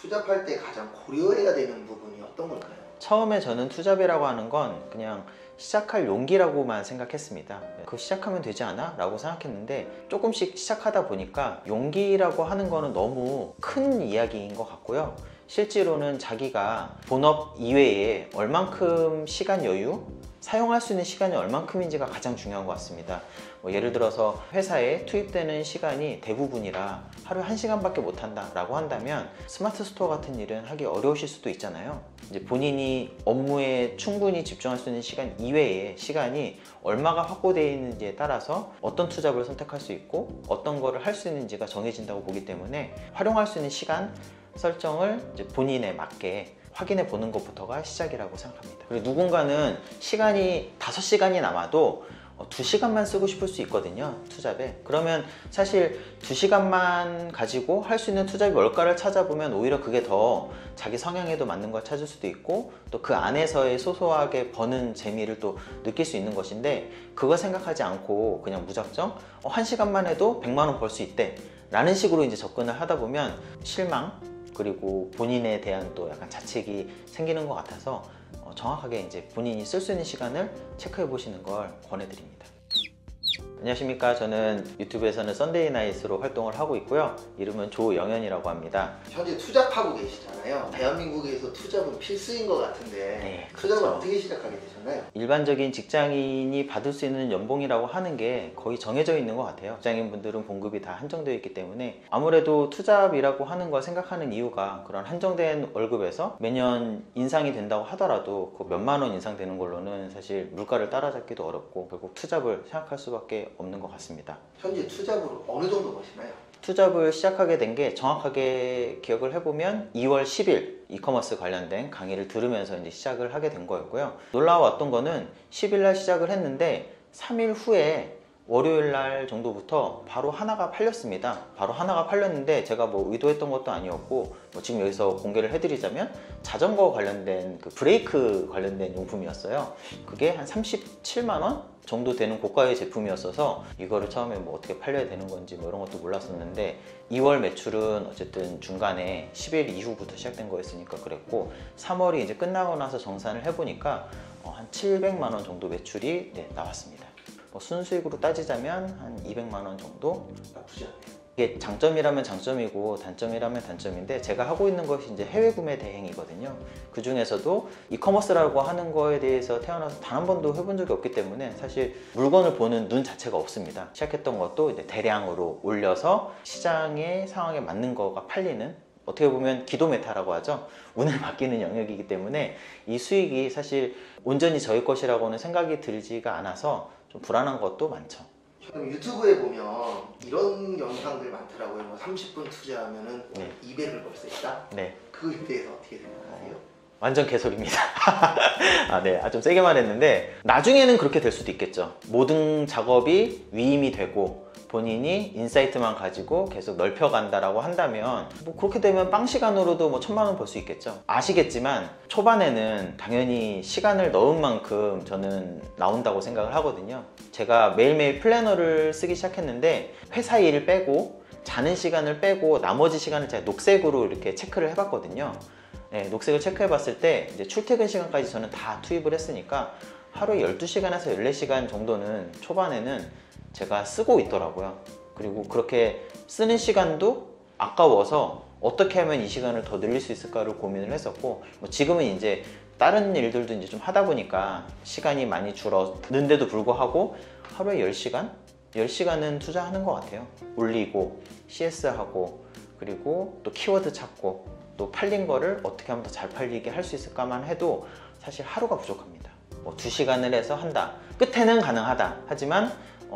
투잡할 때 가장 고려해야 되는 부분이 어떤 걸까요? 처음에 저는 투잡이라고 하는 건 그냥 시작할 용기라고만 생각했습니다. 그거 시작하면 되지 않아? 라고 생각했는데 조금씩 시작하다 보니까 용기라고 하는 거는 너무 큰 이야기인 것 같고요. 실제로는 자기가 본업 이외에 얼만큼 시간 여유, 사용할 수 있는 시간이 얼만큼인지가 가장 중요한 것 같습니다. 예를 들어서 회사에 투입되는 시간이 대부분이라 하루에 1시간밖에 못한다 라고 한다면 스마트 스토어 같은 일은 하기 어려우실 수도 있잖아요. 이제 본인이 업무에 충분히 집중할 수 있는 시간 이외의 시간이 얼마가 확보되어 있는지에 따라서 어떤 투잡을 선택할 수 있고 어떤 거를 할 수 있는지가 정해진다고 보기 때문에 활용할 수 있는 시간 설정을 이제 본인에 맞게 확인해 보는 것부터가 시작이라고 생각합니다. 그리고 누군가는 시간이 5시간이 남아도 2시간만 쓰고 싶을 수 있거든요, 투잡에. 그러면 사실 2시간만 가지고 할 수 있는 투잡이 뭘까를 찾아보면 오히려 그게 더 자기 성향에도 맞는 걸 찾을 수도 있고 또 그 안에서의 소소하게 버는 재미를 또 느낄 수 있는 것인데, 그거 생각하지 않고 그냥 무작정 1시간만 해도 100만 원 벌 수 있대 라는 식으로 이제 접근을 하다 보면 실망, 그리고 본인에 대한 또 약간 자책이 생기는 것 같아서 정확하게 이제 본인이 쓸 수 있는 시간을 체크해 보시는 걸 권해드립니다. 안녕하십니까. 저는 유튜브에서는 썬데이 나잇으로 활동을 하고 있고요. 이름은 조영현이라고 합니다. 현재 투잡하고 계시잖아요. 대한민국에서 투잡은 필수인 것 같은데 네, 투잡을 그렇죠. 어떻게 시작하게 되셨나요? 일반적인 직장인이 받을 수 있는 연봉이라고 하는 게 거의 정해져 있는 것 같아요. 직장인분들은 봉급이 다 한정되어 있기 때문에 아무래도 투잡이라고 하는 걸 생각하는 이유가 그런 한정된 월급에서 매년 인상이 된다고 하더라도 그 몇만 원 인상되는 걸로는 사실 물가를 따라잡기도 어렵고 결국 투잡을 생각할 수밖에 없는 것 같습니다. 현재 투잡으로 어느 정도 버시나요? 투잡을 시작하게 된 게 정확하게 기억을 해보면 2월 10일 이커머스 관련된 강의를 들으면서 이제 시작을 하게 된 거였고요. 놀라웠던 거는 10일 날 시작을 했는데 3일 후에 월요일 날 정도부터 바로 하나가 팔렸습니다. 바로 하나가 팔렸는데 제가 뭐 의도했던 것도 아니었고 지금 여기서 공개를 해드리자면 자전거 관련된 그 브레이크 관련된 용품이었어요. 그게 한 37만 원 정도 되는 고가의 제품이었어서 이거를 처음에 뭐 어떻게 팔려야 되는 건지 뭐 이런 것도 몰랐었는데 2월 매출은 어쨌든 중간에 10일 이후부터 시작된 거였으니까 그랬고 3월이 이제 끝나고 나서 정산을 해보니까 한 700만 원 정도 매출이 나왔습니다. 순수익으로 따지자면 한 200만 원 정도? 나쁘지 않네요. 이게 장점이라면 장점이고 단점이라면 단점인데 제가 하고 있는 것이 이제 해외 구매 대행이거든요. 그 중에서도 이커머스라고 하는 거에 대해서 태어나서 단 한 번도 해본 적이 없기 때문에 사실 물건을 보는 눈 자체가 없습니다. 시작했던 것도 이제 대량으로 올려서 시장의 상황에 맞는 거가 팔리는, 어떻게 보면 기도 메타라고 하죠. 운을 맡기는 영역이기 때문에 이 수익이 사실 온전히 저희 것이라고는 생각이 들지가 않아서 좀 불안한 것도 많죠. 그럼 유튜브에 보면 이런 영상들 많더라고요. 뭐 30분 투자하면은 네. 200을 벌 수 있다? 네. 그거에 대해서 어떻게 생각하세요? 완전 개소리입니다. 네. 좀 세게 말했는데 나중에는 그렇게 될 수도 있겠죠. 모든 작업이 위임이 되고 본인이 인사이트만 가지고 계속 넓혀간다라고 한다면 뭐 그렇게 되면 빵 시간으로도 뭐 1000만 원 벌 수 있겠죠. 아시겠지만 초반에는 당연히 시간을 넣은 만큼 저는 나온다고 생각을 하거든요. 제가 매일매일 플래너를 쓰기 시작했는데 회사 일 빼고 자는 시간을 빼고 나머지 시간을 제가 녹색으로 이렇게 체크를 해봤거든요. 네, 녹색을 체크해 봤을 때 이제 출퇴근 시간까지 저는 다 투입을 했으니까 하루에 12시간에서 14시간 정도는 초반에는 제가 쓰고 있더라고요. 그리고 그렇게 쓰는 시간도 아까워서 어떻게 하면 이 시간을 더 늘릴 수 있을까를 고민을 했었고 지금은 이제 다른 일들도 이제 좀 하다 보니까 시간이 많이 줄었는데도 불구하고 하루에 10시간? 10시간은 투자하는 것 같아요. 올리고 CS하고 그리고 또 키워드 찾고 또 팔린 거를 어떻게 하면 더 잘 팔리게 할 수 있을까만 해도 사실 하루가 부족합니다. 2시간을 해서 한다. 끝에는 가능하다. 하지만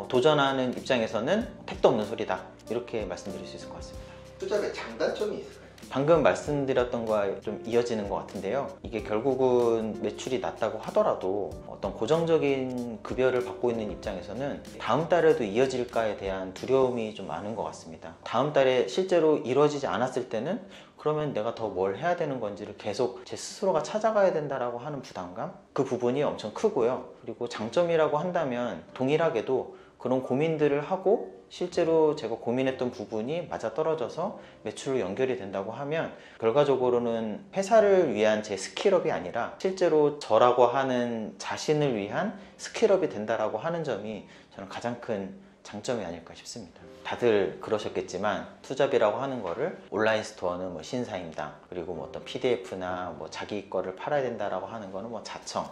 도전하는 입장에서는 택도 없는 소리다. 이렇게 말씀드릴 수 있을 것 같습니다. 투잡의 장단점이 있을까요? 방금 말씀드렸던 거와 좀 이어지는 것 같은데요. 이게 결국은 매출이 낮다고 하더라도 어떤 고정적인 급여를 받고 있는 입장에서는 다음 달에도 이어질까에 대한 두려움이 좀 많은 것 같습니다. 다음 달에 실제로 이루어지지 않았을 때는 그러면 내가 더 뭘 해야 되는 건지를 계속 제 스스로가 찾아가야 된다라고 하는 부담감? 그 부분이 엄청 크고요. 그리고 장점이라고 한다면 동일하게도 그런 고민들을 하고 실제로 제가 고민했던 부분이 맞아떨어져서 매출로 연결이 된다고 하면 결과적으로는 회사를 위한 제 스킬업이 아니라 실제로 저라고 하는 자신을 위한 스킬업이 된다라고 하는 점이 저는 가장 큰 장점이 아닐까 싶습니다. 다들 그러셨겠지만 투잡이라고 하는 거를 온라인 스토어는 뭐 신사임당, 그리고 뭐 어떤 PDF나 뭐 자기 거를 팔아야 된다라고 하는 거는 뭐 자청,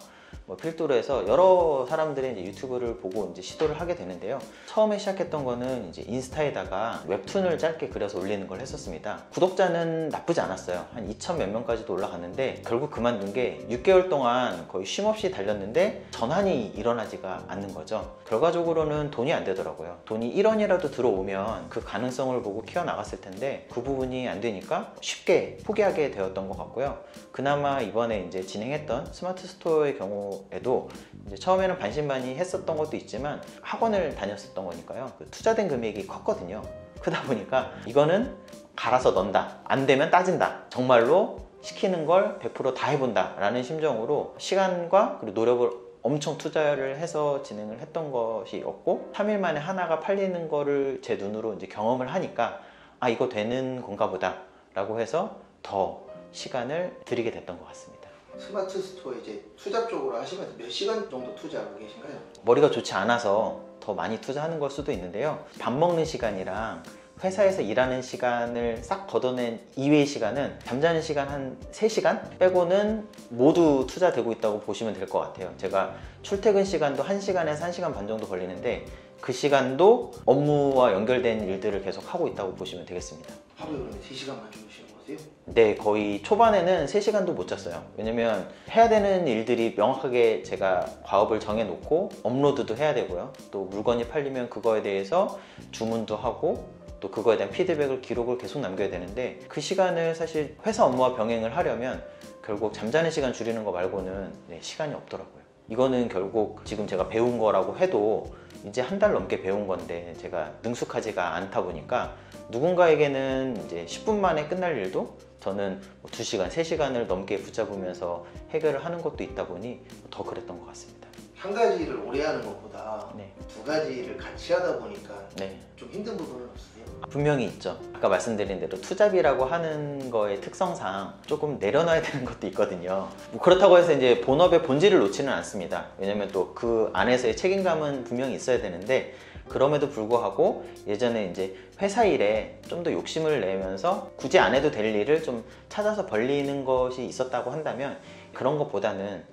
뭐 필두로 해서 여러 사람들이 이제 유튜브를 보고 이제 시도를 하게 되는데요. 처음에 시작했던 거는 이제 인스타에다가 웹툰을 짧게 그려서 올리는 걸 했었습니다. 구독자는 나쁘지 않았어요. 한 2천 몇 명까지도 올라갔는데 결국 그만둔 게 6개월 동안 거의 쉼없이 달렸는데 전환이 일어나지가 않는 거죠. 결과적으로는 돈이 안 되더라고요. 돈이 1원이라도 들어오면 그 가능성을 보고 키워나갔을 텐데 그 부분이 안 되니까 쉽게 포기하게 되었던 것 같고요. 그나마 이번에 이제 진행했던 스마트 스토어의 경우에도 이제 처음에는 반신반의했었던 것도 있지만 학원을 다녔었던 거니까요. 그 투자된 금액이 컸거든요. 크다 보니까 이거는 갈아서 넣는다, 안 되면 따진다, 정말로 시키는 걸 100% 다 해본다 라는 심정으로 시간과 그리고 노력을 엄청 투자를 해서 진행을 했던 것이었고 3일 만에 하나가 팔리는 거를 제 눈으로 이제 경험을 하니까 아, 이거 되는 건가 보다 라고 해서 더 시간을 들이게 됐던 것 같습니다. 스마트 스토어 이제 투잡 쪽으로 하시면서 몇 시간 정도 투자하고 계신가요? 머리가 좋지 않아서 더 많이 투자하는 걸 수도 있는데요. 밥 먹는 시간이랑 회사에서 일하는 시간을 싹 걷어낸 이외의 시간은 잠자는 시간 한 3시간 빼고는 모두 투자되고 있다고 보시면 될 것 같아요. 제가 출퇴근 시간도 1시간에서 1시간 반 정도 걸리는데 그 시간도 업무와 연결된 일들을 계속 하고 있다고 보시면 되겠습니다. 하루에 그러면 3시간만 주무시는 거세요? 네, 거의 초반에는 3시간도 못 잤어요. 왜냐면 해야 되는 일들이 명확하게 제가 과업을 정해놓고 업로드도 해야 되고요. 또 물건이 팔리면 그거에 대해서 주문도 하고 또 그거에 대한 피드백을 기록을 계속 남겨야 되는데 그 시간을 사실 회사 업무와 병행을 하려면 결국 잠자는 시간 줄이는 거 말고는 시간이 없더라고요. 이거는 결국 지금 제가 배운 거라고 해도 이제 한 달 넘게 배운 건데 제가 능숙하지가 않다 보니까 누군가에게는 이제 10분 만에 끝날 일도 저는 2시간, 3시간을 넘게 붙잡으면서 해결을 하는 것도 있다 보니 더 그랬던 것 같습니다. 한 가지를 오래 하는 것보다 네. 2가지를 같이 하다 보니까 네. 좀 힘든 부분은 없으세요? 분명히 있죠. 아까 말씀드린 대로 투잡이라고 하는 거의 특성상 조금 내려놔야 되는 것도 있거든요. 뭐 그렇다고 해서 이제 본업의 본질을 놓지는 않습니다. 왜냐면 또 그 안에서의 책임감은 분명히 있어야 되는데 그럼에도 불구하고 예전에 이제 회사 일에 좀 더 욕심을 내면서 굳이 안 해도 될 일을 좀 찾아서 벌리는 것이 있었다고 한다면 그런 것보다는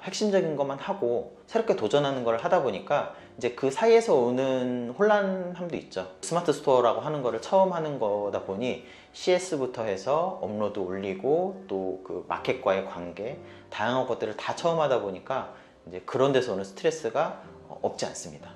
핵심적인 것만 하고 새롭게 도전하는 걸 하다 보니까 이제 그 사이에서 오는 혼란함도 있죠. 스마트 스토어라고 하는 거를 처음 하는 거다 보니 CS부터 해서 업로드 올리고 또 그 마켓과의 관계 다양한 것들을 다 처음 하다 보니까 이제 그런 데서 오는 스트레스가 없지 않습니다.